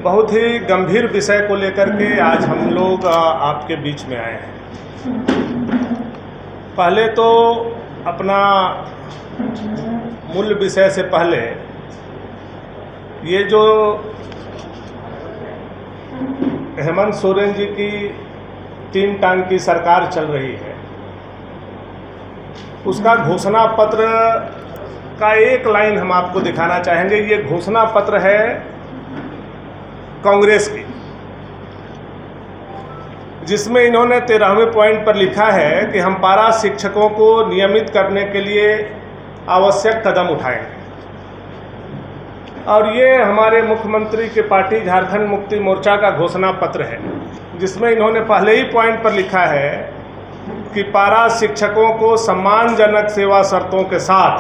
बहुत ही गंभीर विषय को लेकर के आज हम लोग आपके बीच में आए हैं। पहले तो अपना मूल विषय से पहले ये जो हेमंत सोरेन जी की 3 टांग की सरकार चल रही है, उसका घोषणा पत्र का एक लाइन हम आपको दिखाना चाहेंगे। ये घोषणा पत्र है कांग्रेस की, जिसमें इन्होंने 13वें पॉइंट पर लिखा है कि हम पारा शिक्षकों को नियमित करने के लिए आवश्यक कदम उठाएंगे। और ये हमारे मुख्यमंत्री के पार्टी झारखंड मुक्ति मोर्चा का घोषणा पत्र है, जिसमें इन्होंने पहले ही पॉइंट पर लिखा है कि पारा शिक्षकों को सम्मानजनक सेवा शर्तों के साथ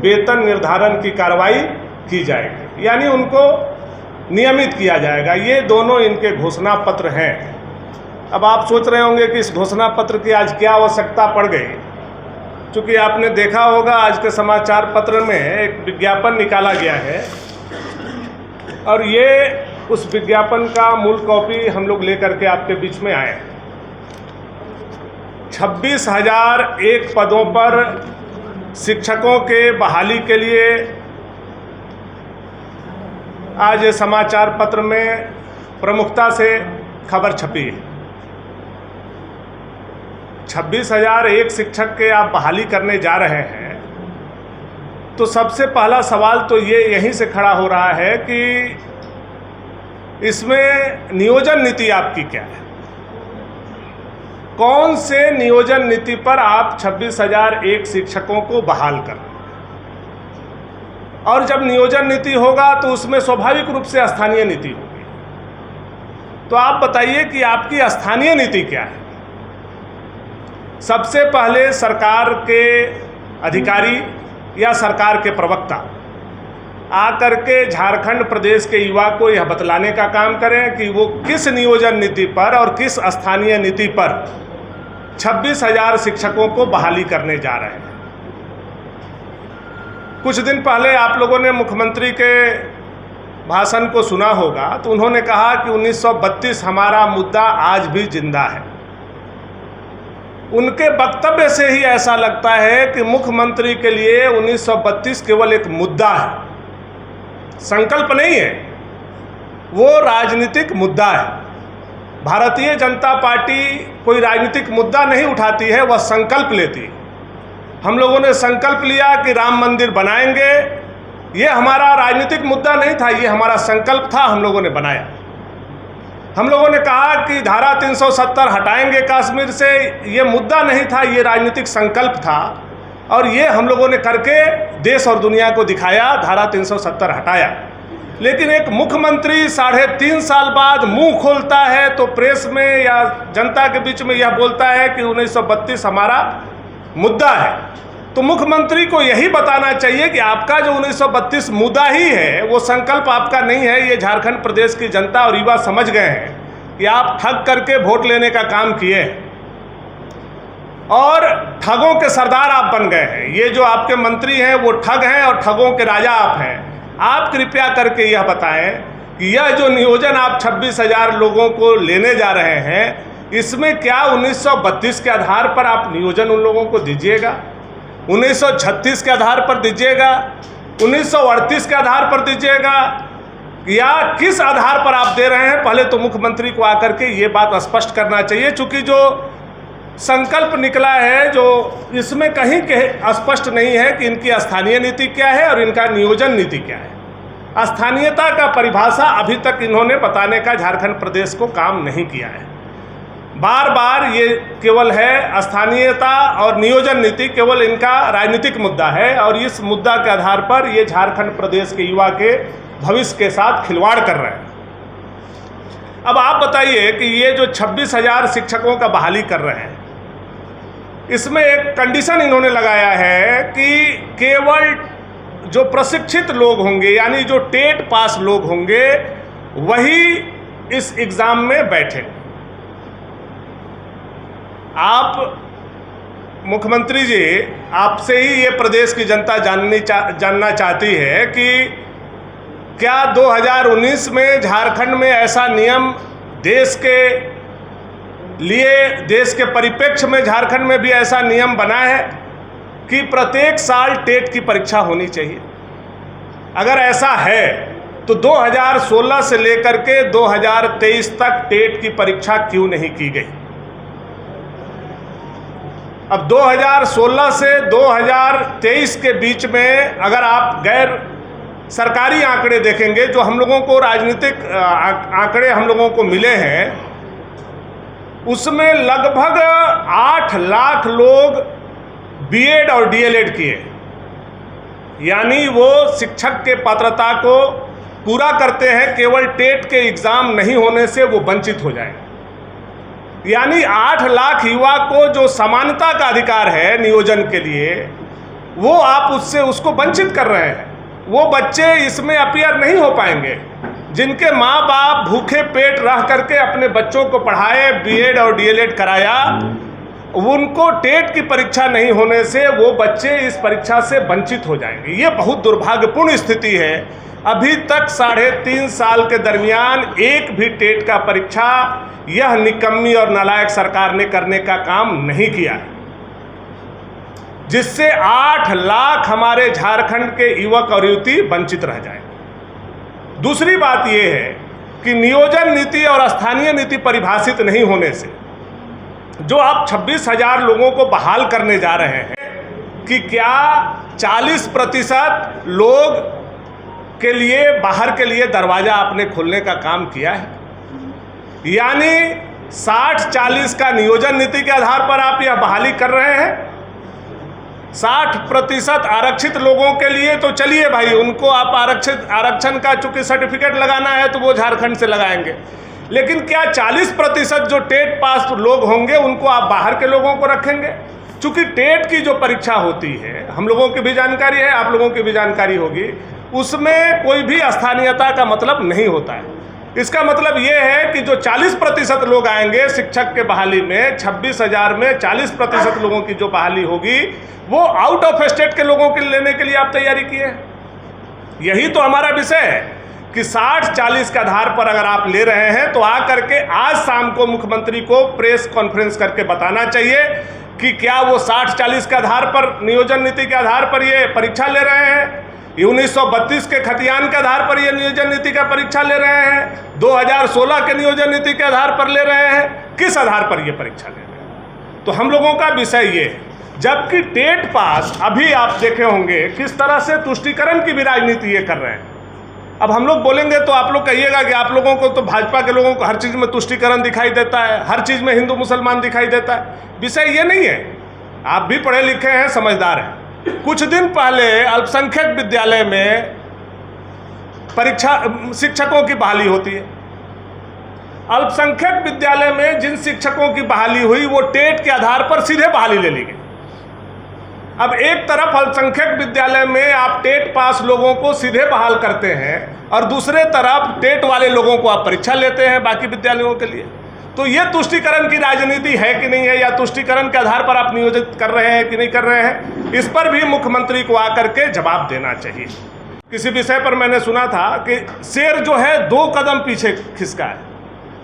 वेतन निर्धारण की कार्रवाई की जाएगी, यानी उनको नियमित किया जाएगा। ये दोनों इनके घोषणा पत्र हैं। अब आप सोच रहे होंगे कि इस घोषणा पत्र की आज क्या आवश्यकता पड़ गई। चूँकि आपने देखा होगा आज के समाचार पत्र में एक विज्ञापन निकाला गया है, और ये उस विज्ञापन का मूल कॉपी हम लोग लेकर के आपके बीच में आए हैं। 26,001 पदों पर शिक्षकों के बहाली के लिए आज समाचार पत्र में प्रमुखता से खबर छपी है। 26,001 शिक्षक के आप बहाली करने जा रहे हैं, तो सबसे पहला सवाल तो ये यहीं से खड़ा हो रहा है कि इसमें नियोजन नीति आपकी क्या है। कौन से नियोजन नीति पर आप 26,001 शिक्षकों को बहाल कर रहे हैं? और जब नियोजन नीति होगा तो उसमें स्वाभाविक रूप से स्थानीय नीति होगी। तो आप बताइए कि आपकी स्थानीय नीति क्या है। सबसे पहले सरकार के अधिकारी या सरकार के प्रवक्ता आकर के झारखंड प्रदेश के युवा को यह बतलाने का काम करें कि वो किस नियोजन नीति पर और किस स्थानीय नीति पर 26,000 शिक्षकों को बहाली करने जा रहे हैं। कुछ दिन पहले आप लोगों ने मुख्यमंत्री के भाषण को सुना होगा, तो उन्होंने कहा कि 1932 हमारा मुद्दा आज भी जिंदा है। उनके वक्तव्य से ही ऐसा लगता है कि मुख्यमंत्री के लिए 1932 केवल एक मुद्दा है, संकल्प नहीं है, वो राजनीतिक मुद्दा है। भारतीय जनता पार्टी कोई राजनीतिक मुद्दा नहीं उठाती है, वह संकल्प लेती है। हम लोगों ने संकल्प लिया कि राम मंदिर बनाएंगे, ये हमारा राजनीतिक मुद्दा नहीं था, ये हमारा संकल्प था, हम लोगों ने बनाया। हम लोगों ने कहा कि धारा 370 हटाएंगे कश्मीर से, ये मुद्दा नहीं था, ये राजनीतिक संकल्प था, और ये हम लोगों ने करके देश और दुनिया को दिखाया, धारा 370 हटाया। लेकिन एक मुख्यमंत्री 3.5 साल बाद मुंह खोलता है तो प्रेस में या जनता के बीच में यह बोलता है कि 1932 हमारा मुद्दा है। तो मुख्यमंत्री को यही बताना चाहिए कि आपका जो 1932 मुद्दा ही है, वो संकल्प आपका नहीं है। ये झारखंड प्रदेश की जनता और युवा समझ गए हैं कि आप ठग करके वोट लेने का काम किए और ठगों के सरदार आप बन गए हैं। ये जो आपके मंत्री हैं वो ठग हैं और ठगों के राजा आप हैं। आप कृपया करके यह बताएं कि यह जो नियोजन आप 26,000 लोगों को लेने जा रहे हैं, इसमें क्या 1932 के आधार पर आप नियोजन उन लोगों को दीजिएगा, 1936 के आधार पर दीजिएगा, 1938 के आधार पर दीजिएगा, या किस आधार पर आप दे रहे हैं? पहले तो मुख्यमंत्री को आकर के ये बात स्पष्ट करना चाहिए। चूँकि जो संकल्प निकला है, जो इसमें कहीं के स्पष्ट नहीं है कि इनकी स्थानीय नीति क्या है और इनका नियोजन नीति क्या है। स्थानीयता का परिभाषा अभी तक इन्होंने बताने का झारखंड प्रदेश को काम नहीं किया है। बार बार ये केवल है स्थानीयता और नियोजन नीति केवल इनका राजनीतिक मुद्दा है, और इस मुद्दा के आधार पर ये झारखंड प्रदेश के युवा के भविष्य के साथ खिलवाड़ कर रहे हैं। अब आप बताइए कि ये जो 26,000 शिक्षकों का बहाली कर रहे हैं, इसमें एक कंडीशन इन्होंने लगाया है कि केवल जो प्रशिक्षित लोग होंगे, यानी जो टेट पास लोग होंगे, वही इस एग्ज़ाम में बैठे। आप मुख्यमंत्री जी, आपसे ही ये प्रदेश की जनता जानना चाहती है कि क्या 2019 में झारखंड में ऐसा नियम देश के परिप्रेक्ष्य में झारखंड में भी ऐसा नियम बना है कि प्रत्येक साल टेट की परीक्षा होनी चाहिए? अगर ऐसा है तो 2016 से लेकर के 2023 तक टेट की परीक्षा क्यों नहीं की गई? अब 2016 से 2023 के बीच में अगर आप गैर सरकारी आंकड़े देखेंगे, जो हम लोगों को राजनीतिक आंकड़े हम लोगों को मिले हैं, उसमें लगभग 8 लाख लोग बीएड और डीएलएड किए, यानी वो शिक्षक के पात्रता को पूरा करते हैं, केवल टेट के एग्ज़ाम नहीं होने से वो वंचित हो जाएंगे। यानी 8 लाख युवा को जो समानता का अधिकार है नियोजन के लिए, वो आप उसको वंचित कर रहे हैं। वो बच्चे इसमें अपीयर नहीं हो पाएंगे जिनके माँ बाप भूखे पेट रह करके अपने बच्चों को पढ़ाए, बीएड और डीएलएड कराया। उनको टेट की परीक्षा नहीं होने से वो बच्चे इस परीक्षा से वंचित हो जाएंगे। ये बहुत दुर्भाग्यपूर्ण स्थिति है। अभी तक 3.5 साल के दरमियान एक भी टेट का परीक्षा यह निकम्मी और नालायक सरकार ने करने का काम नहीं किया है, जिससे 8 लाख हमारे झारखंड के युवक और युवती वंचित रह जाएंगे। दूसरी बात यह है कि नियोजन नीति और स्थानीय नीति परिभाषित नहीं होने से जो आप 26,000 लोगों को बहाल करने जा रहे हैं, कि क्या 40% लोग के लिए बाहर के लिए दरवाज़ा आपने खोलने का काम किया है? यानी 60-40 का नियोजन नीति के आधार पर आप यह बहाली कर रहे हैं। 60% आरक्षित लोगों के लिए तो चलिए भाई, उनको आप आरक्षण का चूंकि सर्टिफिकेट लगाना है तो वो झारखंड से लगाएंगे, लेकिन क्या 40% जो टेट पास लोग होंगे उनको आप बाहर के लोगों को रखेंगे? चूंकि टेट की जो परीक्षा होती है, हम लोगों की भी जानकारी है, आप लोगों की भी जानकारी होगी, उसमें कोई भी स्थानीयता का मतलब नहीं होता है। इसका मतलब ये है कि जो 40% लोग आएंगे शिक्षक के बहाली में, 26,000 में 40% लोगों की जो बहाली होगी वो आउट ऑफ स्टेट के लोगों के लेने के लिए आप तैयारी किए। यही तो हमारा विषय है कि 60-40 के आधार पर अगर आप ले रहे हैं तो आकर के आज शाम को मुख्यमंत्री को प्रेस कॉन्फ्रेंस करके बताना चाहिए कि क्या वो 60-40 के आधार पर नियोजन नीति के आधार पर ये परीक्षा ले रहे हैं, 1932 के खतियान के आधार पर ये नियोजन नीति का परीक्षा ले रहे हैं, 2016 के नियोजन नीति के आधार पर ले रहे हैं, किस आधार पर ये परीक्षा ले रहे हैं? तो हम लोगों का विषय ये है। जबकि टेट पास अभी आप देखे होंगे किस तरह से तुष्टीकरण की भी राजनीति ये कर रहे हैं। अब हम लोग बोलेंगे तो आप लोग कहिएगा कि आप लोगों को तो भाजपा के लोगों को हर चीज़ में तुष्टीकरण दिखाई देता है, हर चीज़ में हिंदू मुसलमान दिखाई देता है। विषय ये नहीं है। आप भी पढ़े लिखे हैं, समझदार हैं। कुछ दिन पहले अल्पसंख्यक विद्यालय में परीक्षा शिक्षकों की बहाली होती है। अल्पसंख्यक विद्यालय में जिन शिक्षकों की बहाली हुई वो टेट के आधार पर सीधे बहाली ले ली गई। अब एक तरफ अल्पसंख्यक विद्यालय में आप टेट पास लोगों को सीधे बहाल करते हैं और दूसरे तरफ टेट वाले लोगों को आप परीक्षा लेते हैं बाकी विद्यालयों के लिए। तो ये तुष्टीकरण की राजनीति है कि नहीं है, या तुष्टीकरण के आधार पर आप नियोजित कर रहे हैं कि नहीं कर रहे हैं, इस पर भी मुख्यमंत्री को आकर के जवाब देना चाहिए। किसी विषय पर मैंने सुना था कि शेर जो है 2 कदम पीछे खिसका है।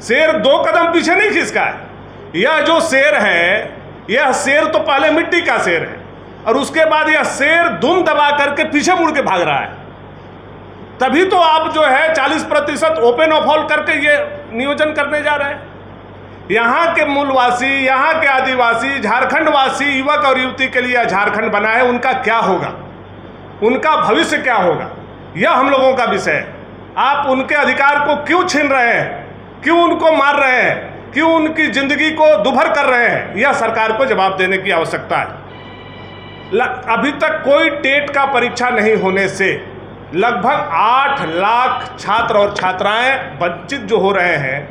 शेर 2 कदम पीछे नहीं खिसका है। यह जो शेर है, यह शेर तो पहले मिट्टी का शेर है और उसके बाद यह शेर दुम दबा करके पीछे मुड़ के भाग रहा है। तभी तो आप जो है 40% ओपन ऑफ ऑल करके ये नियोजन करने जा रहे हैं। यहाँ के मूलवासी, यहाँ के आदिवासी, झारखंडवासी युवक और युवती के लिए झारखंड बना है, उनका क्या होगा, उनका भविष्य क्या होगा, यह हम लोगों का विषय है। आप उनके अधिकार को क्यों छीन रहे हैं, क्यों उनको मार रहे हैं, क्यों उनकी जिंदगी को दुभर कर रहे हैं, यह सरकार को जवाब देने की आवश्यकता है। अभी तक कोई टेट का परीक्षा नहीं होने से लगभग 8 लाख छात्र और छात्राएं वंचित जो हो रहे हैं,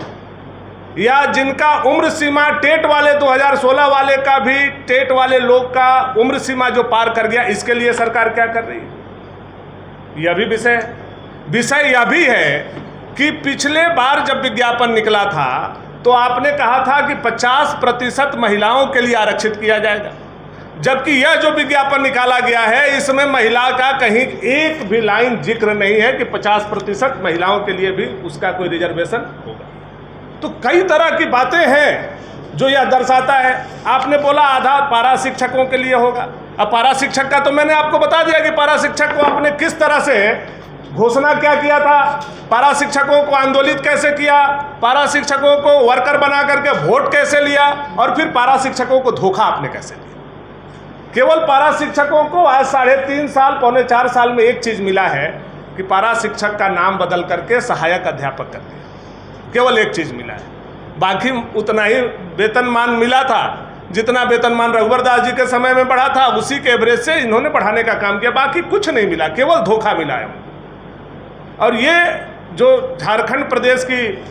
या जिनका उम्र सीमा टेट वाले 2016 वाले का भी, टेट वाले लोग का उम्र सीमा जो पार कर गया, इसके लिए सरकार क्या कर रही है, यह भी विषय यह भी है कि पिछले बार जब विज्ञापन निकला था तो आपने कहा था कि 50% महिलाओं के लिए आरक्षित किया जाएगा। जबकि यह जो विज्ञापन निकाला गया है इसमें महिला का कहीं एक भी लाइन जिक्र नहीं है कि 50% महिलाओं के लिए भी उसका कोई रिजर्वेशन होगा। तो कई तरह की बातें हैं जो यह दर्शाता है। आपने बोला आधा पारा शिक्षकों के लिए होगा। अब पारा शिक्षक का तो मैंने आपको बता दिया कि पारा शिक्षक को आपने किस तरह से घोषणा क्या किया था, पारा शिक्षकों को आंदोलित कैसे किया, पारा शिक्षकों को वर्कर बना करके वोट कैसे लिया, और फिर पारा शिक्षकों को धोखा आपने कैसे दिया। केवल पारा शिक्षकों को आज 3.5 साल पौने 4 साल में एक चीज़ मिला है कि पारा शिक्षक का नाम बदल करके सहायक अध्यापक कर दिया। केवल एक चीज़ मिला है, बाकी उतना ही वेतनमान मिला था जितना वेतनमान रघुवर दास जी के समय में बढ़ा था, उसी के एवरेज से इन्होंने बढ़ाने का काम किया। बाकी कुछ नहीं मिला, केवल धोखा मिला है। और ये जो झारखंड प्रदेश की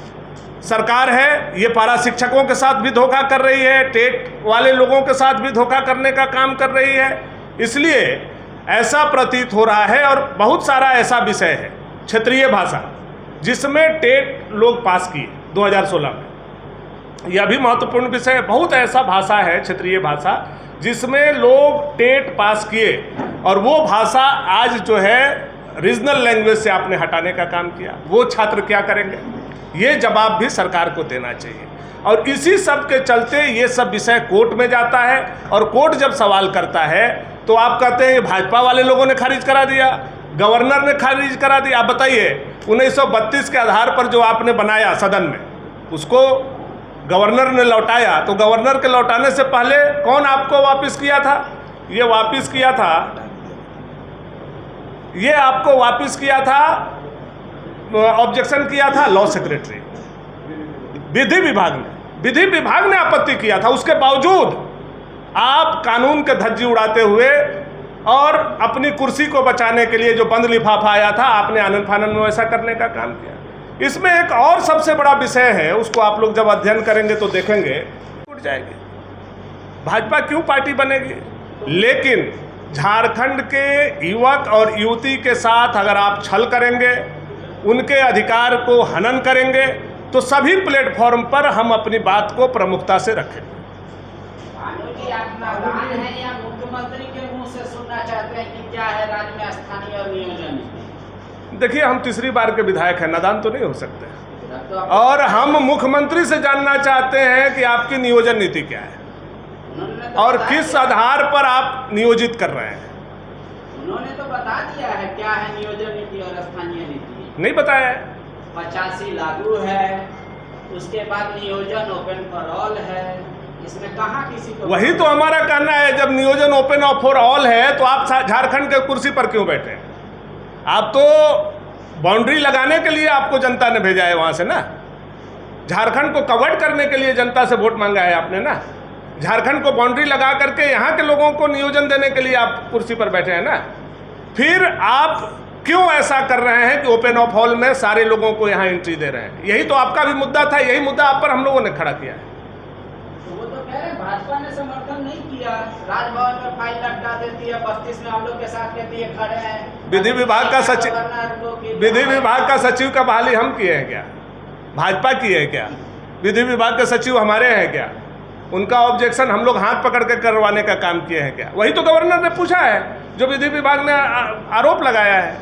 सरकार है ये पारा शिक्षकों के साथ भी धोखा कर रही है, टेट वाले लोगों के साथ भी धोखा करने का काम कर रही है। इसलिए ऐसा प्रतीत हो रहा है, और बहुत सारा ऐसा विषय है क्षेत्रीय भाषा जिसमें टेट लोग पास किए 2016 में, यह भी महत्वपूर्ण विषय है। बहुत ऐसा भाषा है क्षेत्रीय भाषा जिसमें लोग टेट पास किए, और वो भाषा आज जो है रीजनल लैंग्वेज से आपने हटाने का काम किया। वो छात्र क्या करेंगे, ये जवाब भी सरकार को देना चाहिए। और इसी सब के चलते ये सब विषय कोर्ट में जाता है, और कोर्ट जब सवाल करता है तो आप कहते हैं भाजपा वाले लोगों ने खारिज करा दिया, गवर्नर ने खारिज करा दिया। आप बताइए 1932 के आधार पर जो आपने बनाया सदन में, उसको गवर्नर ने लौटाया, तो गवर्नर के लौटाने से पहले कौन आपको वापस किया था? ये वापस किया था, ये आपको वापस किया था, ऑब्जेक्शन किया था लॉ सेक्रेटरी, विधि विभाग ने आपत्ति किया था। उसके बावजूद आप कानून के धज्जी उड़ाते हुए और अपनी कुर्सी को बचाने के लिए जो बंद लिफाफा आया था, आपने आनन फानन में वैसा करने का काम किया। इसमें एक और सबसे बड़ा विषय है, उसको आप लोग जब अध्ययन करेंगे तो देखेंगे, टूट जाएगी भाजपा क्यों पार्टी बनेगी। लेकिन झारखंड के युवक और युवती के साथ अगर आप छल करेंगे, उनके अधिकार को हनन करेंगे, तो सभी प्लेटफॉर्म पर हम अपनी बात को प्रमुखता से रखेंगे। मुख्यमंत्री के मुंह से सुनना चाहते हैं कि क्या है राज्य में स्थानीय और नियोजन? देखिए, हम तीसरी बार के विधायक हैं, नादान तो नहीं हो सकते, और हम मुख्यमंत्री से जानना चाहते हैं कि आपकी नियोजन नीति क्या है और किस आधार पर आप नियोजित कर रहे हैं। उन्होंने तो बता दिया है क्या है नियोजन नीति और स्थानीय नीति। नहीं बताया है। 85 लागू है, उसके बाद नियोजन ओपन फॉर ऑल है, इसमें कहाँ किसी को। वही तो हमारा कहना है, जब नियोजन ओपन फॉर ऑल है तो आप झारखंड के कुर्सी पर क्यों बैठे हैं? आप तो बाउंड्री लगाने के लिए आपको जनता ने भेजा है वहाँ से ना, झारखंड को कवर करने के लिए जनता से वोट मांगा है आपने ना, झारखंड को बाउंड्री लगा करके यहाँ के लोगों को नियोजन देने के लिए आप कुर्सी पर बैठे हैं ना। फिर आप क्यों ऐसा कर रहे हैं कि ओपन ऑफ हॉल में सारे लोगों को यहाँ एंट्री दे रहे हैं? यही तो आपका भी मुद्दा था, यही मुद्दा आप पर हम लोगों ने खड़ा किया है। तो वो तो कह रहे हैं भाजपा ने समर्थन नहीं किया, राजभवन में फाइल लटका देती है, 32 में हम लोग के साथ कहती है खड़े हैं। विधि विभाग का सचिव का बहाली हम किए हैं क्या? भाजपा की है क्या? विधि विभाग के सचिव हमारे हैं क्या? उनका ऑब्जेक्शन हम लोग हाथ पकड़ के करवाने का काम किए हैं क्या? वही तो गवर्नर ने पूछा है, जो विधि विभाग ने आरोप लगाया है।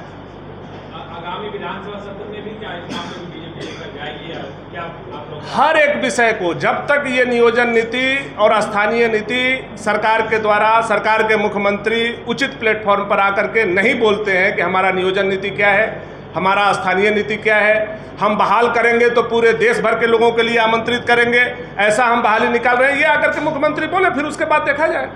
आगामी विधानसभा सत्र में भी क्या इस मामले में बीजेपी लेकर जाएगी, क्या आप लोग? हर एक विषय को, जब तक ये नियोजन नीति और स्थानीय नीति सरकार के द्वारा, सरकार के मुख्यमंत्री उचित प्लेटफॉर्म पर आकर के नहीं बोलते हैं कि हमारा नियोजन नीति क्या है, हमारा स्थानीय नीति क्या है, हम बहाल करेंगे तो पूरे देश भर के लोगों के लिए आमंत्रित करेंगे, ऐसा हम बहाली निकाल रहे हैं, ये आकर के मुख्यमंत्री बोले, फिर उसके बाद देखा जाए।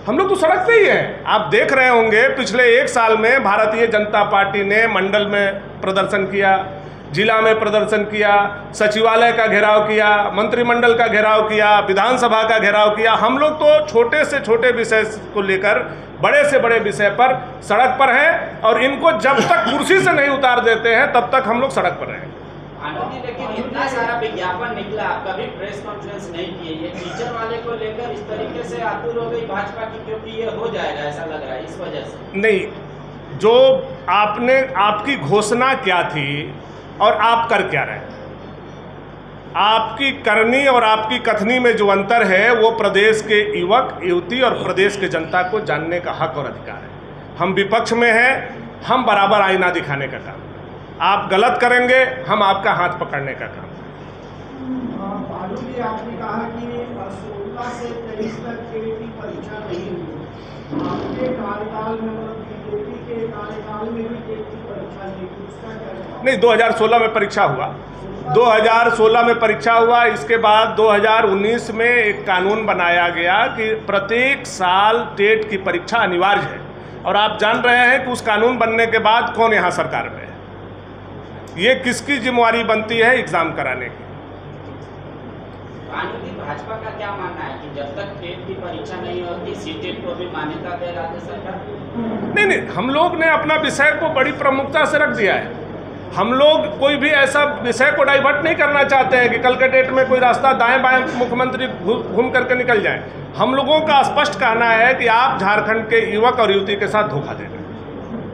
हम लोग तो सड़क पे ही हैं। आप देख रहे होंगे पिछले 1 साल में भारतीय जनता पार्टी ने मंडल में प्रदर्शन किया, जिला में प्रदर्शन किया, सचिवालय का घेराव किया, मंत्रिमंडल का घेराव किया, विधानसभा का घेराव किया। हम लोग तो छोटे से छोटे विषय को लेकर बड़े से बड़े विषय पर सड़क पर हैं, और इनको जब तक कुर्सी से नहीं उतार देते हैं तब तक हम लोग सड़क पर रहेंगे। लेकिन इतना सारा विज्ञापन निकला, आप कभी प्रेस कॉन्फ्रेंस नहीं किए, ये टीचर वाले को लेकर इस तरीके से आतुर हो गई भाजपा की, क्योंकि ये हो जाएगा ऐसा लग रहा है इस वजह से। नहीं, जो आपकी घोषणा क्या थी और आप कर क्या रहे हैं? आपकी करनी और आपकी कथनी में जो अंतर है वो प्रदेश के युवक युवती और प्रदेश के जनता को जानने का हक और अधिकार है। हम विपक्ष में हैं, हम बराबर आईना दिखाने का काम, आप गलत करेंगे हम आपका हाथ पकड़ने का काम। बालू जी, आपने कहा कि 16 से 23 तक टेट की परीक्षा नहीं हुई, आपके कार्यकाल में बीजेपी के कार्यकाल में भी टेट की परीक्षा नहीं हुई, उसका क्या जवाब? नहीं, 2016 में परीक्षा हुआ, 2016 में परीक्षा हुआ। इसके बाद 2019 में एक कानून बनाया गया कि प्रत्येक साल टेट की परीक्षा अनिवार्य है, और आप जान रहे हैं कि उस कानून बनने के बाद कौन यहाँ सरकार में है। ये किसकी जिम्मेवारी बनती है एग्जाम कराने की? कानूनी भाजपा का क्या मानना है कि जब तक टेट की परीक्षा नहीं होती सीटेट को भी मान्यता दे राज्य सरकार? नहीं, हम लोग ने अपना विषय को बड़ी प्रमुखता से रख दिया है। हम लोग कोई भी ऐसा विषय को डाइवर्ट नहीं करना चाहते हैं कि कल के डेट में कोई रास्ता दाएं बाएं मुख्यमंत्री घूम करके निकल जाए। हम लोगों का स्पष्ट कहना है कि आप झारखंड के युवक और युवती के साथ धोखा दे रहे हैं।